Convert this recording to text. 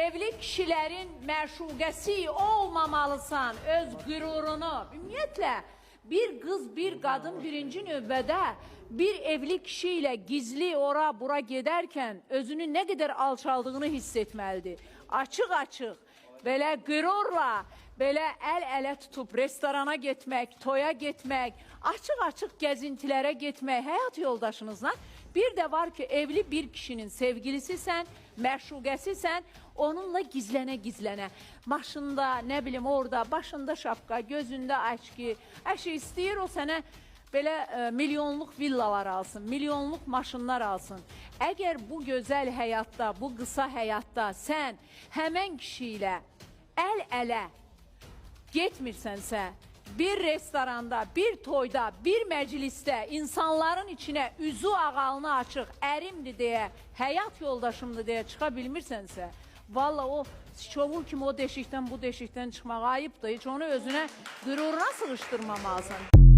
evli kişilərin məşuqəsi olmamalısan, öz qürurunu. Ümumiyyətlə, bir qız, bir qadın birinci növbədə bir evli kişi ilə gizli ora-bura gedərkən özünü nə qədər alçaldığını hiss etməlidir. Açıq-açıq, belə qürurla, belə əl-ələ tutub restorana getmək, toya getmək, açıq-açıq gəzintilərə getmək həyat yoldaşınızla. Bir də var ki, evli bir kişinin sevgilisisən, məşuqəsisən, onunla gizlənə-gizlənə. Maşında, nə bilim, orada, başında şapka, gözündə aşki, əşi istəyir o sənə belə milyonluq villalar alsın, milyonluq maşınlar alsın. Əgər bu gözəl həyatda, bu qısa həyatda sən həmən kişi ilə əl-ələ getmirsənsə, bir restoranda, bir toyda, bir məclisdə insanların içinə üzü ağalını açıq, ərimdir deyə, həyat yoldaşımdır deyə çıxa bilmirsənsə, valla o şovul kimi o deşikdən bu deşikdən çıxmaq ayıbdır. Heç onu özünə qüruruna sığışdırmamalısan.